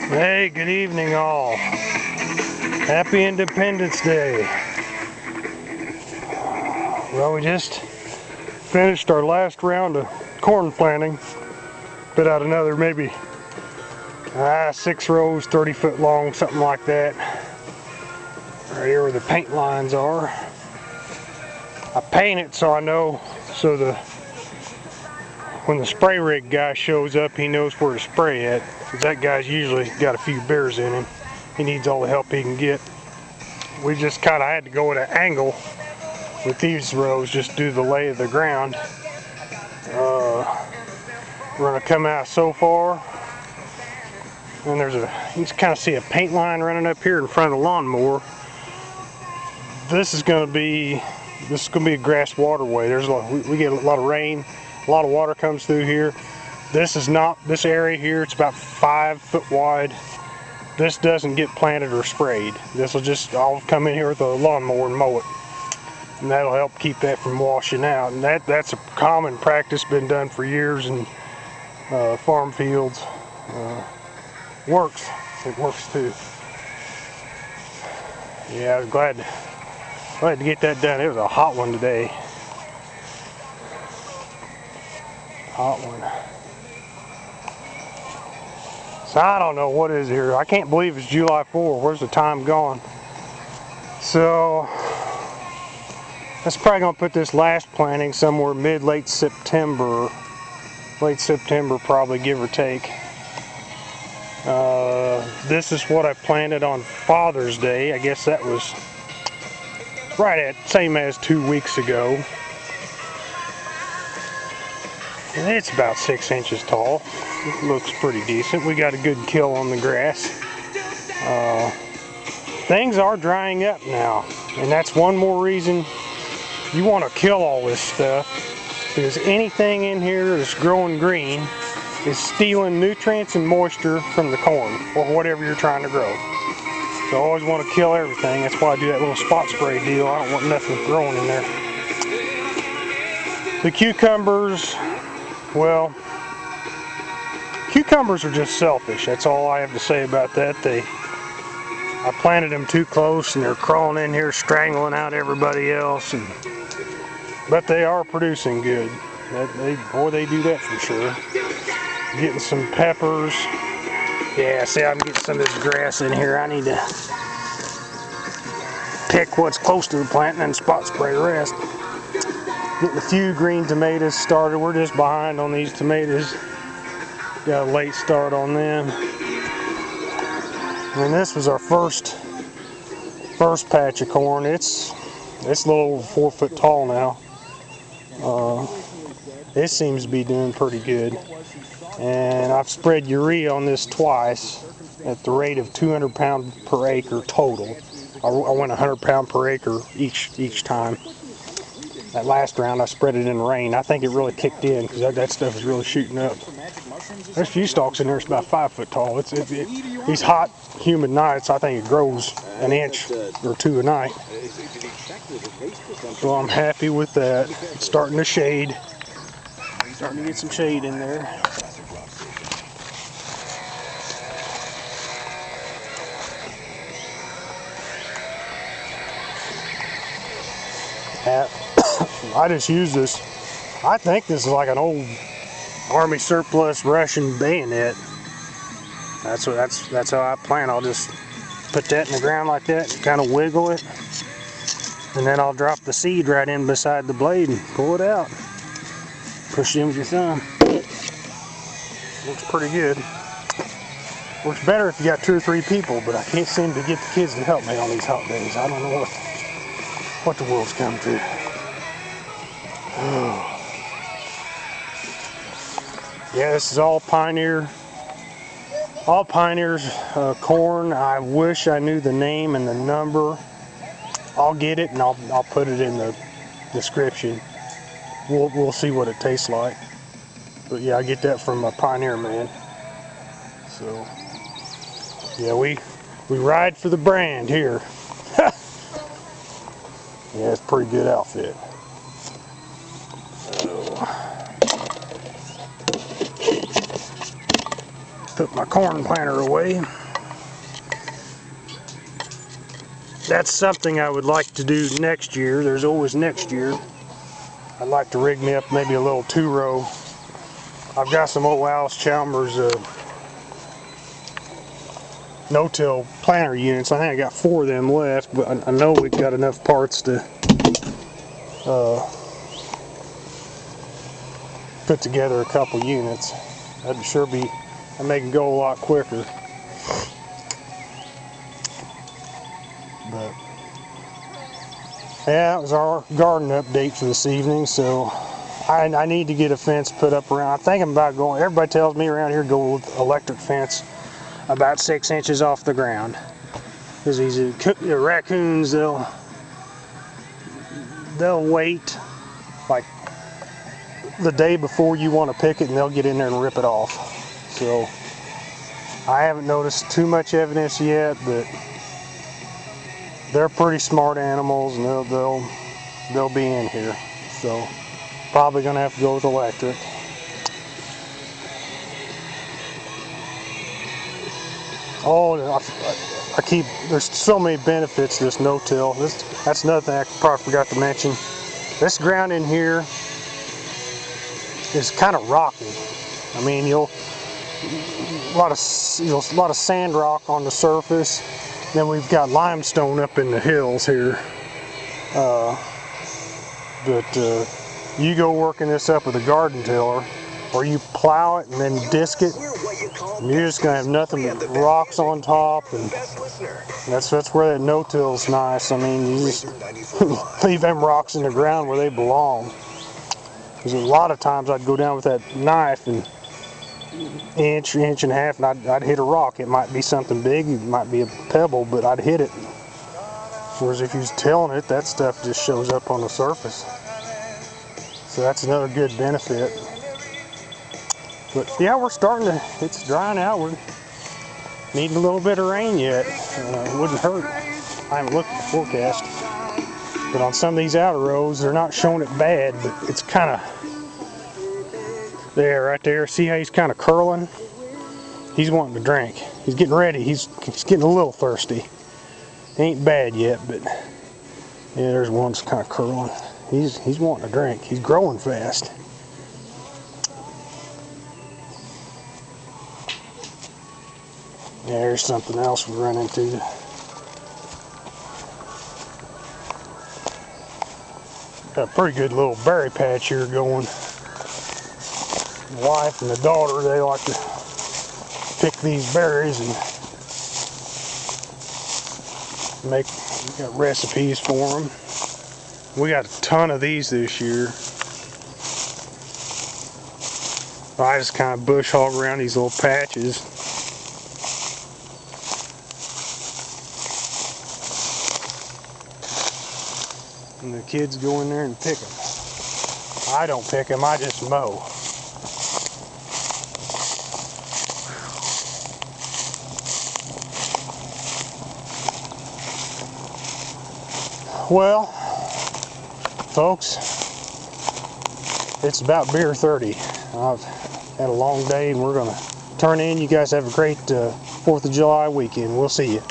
Hey, good evening all. Happy Independence Day. Well, we just finished our last round of corn planting. Put out another maybe 6 rows, 30 foot long, something like that. Right here where the paint lines are. I paint it so I know, so when the spray rig guy shows up, he knows where to spray at. Because that guy's usually got a few bears in him. He needs all the help he can get. We just kind of had to go at an angle with these rows, just do the lay of the ground. We're going to come out so far, and you can kind of see a paint line running up here in front of the lawnmower. This is going to be a grass waterway. We get a lot of rain, a lot of water comes through here. This area here, it's about 5 foot wide. This doesn't get planted or sprayed. This will just all come in here with a lawnmower and mow it. And that'll help keep that from washing out. And that's a common practice, been done for years in farm fields. Works. It works too. Yeah, I was glad to get that done. It was a hot one today. Hot one. So I don't know what is here. I can't believe it's July 4. Where's the time gone? So that's probably going to put this last planting somewhere late September. Late September probably, give or take. This is what I planted on Father's Day. I guess that was same as 2 weeks ago. And it's about 6 inches tall. It looks pretty decent. We got a good kill on the grass. Things are drying up now, and that's one more reason you want to kill all this stuff, because anything in here that's growing green is stealing nutrients and moisture from the corn or whatever you're trying to grow. So I always want to kill everything. That's why I do that little spot spray deal. I don't want nothing growing in there. The cucumbers, well, cucumbers are just selfish. That's all I have to say about that. I planted them too close, and they're crawling in here, strangling out everybody else. But they are producing good. They do that for sure. Getting some peppers. Yeah, see, I'm getting some of this grass in here. I need to pick what's close to the plant and then spot spray the rest. Getting a few green tomatoes started. We're just behind on these tomatoes. Got a late start on them. And this was our first patch of corn. It's a little over 4 foot tall now. It seems to be doing pretty good. And I've spread urea on this twice at the rate of 200 pounds per acre total. I went 100 pounds per acre each time. That last round I spread it in rain. I think it really kicked in because that stuff is really shooting up. There's a few stalks in there that's about 5 foot tall. These hot, humid nights, I think it grows an inch or two a night. So I'm happy with that. It's starting to shade. Starting to get some shade in there. I just use this. I think this is like an old Army surplus Russian bayonet. That's how I plant. I'll just put that in the ground like that, kind of wiggle it, and then I'll drop the seed right in beside the blade and pull it out. Push it in with your thumb. Looks pretty good. Works better if you got 2 or 3 people, but I can't seem to get the kids to help me on these hot days. I don't know what the world's come to. Oh. Yeah, this is all Pioneer's corn. I wish I knew the name and the number. I'll get it and I'll put it in the description. We'll see what it tastes like. But yeah, I get that from a Pioneer man. So yeah, we ride for the brand here. Yeah, it's a pretty good outfit. Put my corn planter away. That's something I would like to do next year. There's always next year. I'd like to rig me up maybe a little 2-row. I've got some old Allis Chalmers no-till planter units. I think I got 4 of them left, but I know we've got enough parts to put together a couple units. That'd sure be, and make it go a lot quicker. But yeah, that was our garden update for this evening. So I need to get a fence put up around. I'm thinking about going, everybody tells me around here go with electric fence about 6 inches off the ground. Because these raccoons, they'll wait like the day before you want to pick it, and they'll get in there and rip it off. So I haven't noticed too much evidence yet, but they're pretty smart animals, and they'll be in here. So probably gonna have to go with electric. Oh, there's so many benefits to this no-till. That's another thing I probably forgot to mention. This ground in here is kind of rocky. I mean, a lot of sand rock on the surface. Then we've got limestone up in the hills here. But you go working this up with a garden tiller, or you plow it and then disc it, and you're just gonna have nothing but rocks on top, and that's where that no-till's nice. I mean, you just leave them rocks in the ground where they belong. Because a lot of times I'd go down with that knife and inch and a half, and I'd hit a rock. It might be something big, it might be a pebble, but I'd hit it. Whereas if you was tilling it, that stuff just shows up on the surface. So that's another good benefit. But yeah, we're starting to, it's drying out. We're needing a little bit of rain yet. It wouldn't hurt. I haven't looked at the forecast. But on some of these outer rows, they're not showing it bad, but it's kind of there, right there. See how he's kind of curling? He's wanting to drink. He's getting ready. He's getting a little thirsty. Ain't bad yet, but yeah, there's one that's kind of curling. He's wanting to drink. He's growing fast. Yeah, there's something else we run into. Got a pretty good little berry patch here going. The wife and the daughter, they like to pick these berries and we got recipes for them. We got a ton of these this year. I just kind of bush hog around these little patches. And the kids go in there and pick them. I don't pick them, I just mow. Well, folks, it's about beer 30. I've had a long day and we're going to turn in. You guys have a great 4th of July weekend. We'll see you.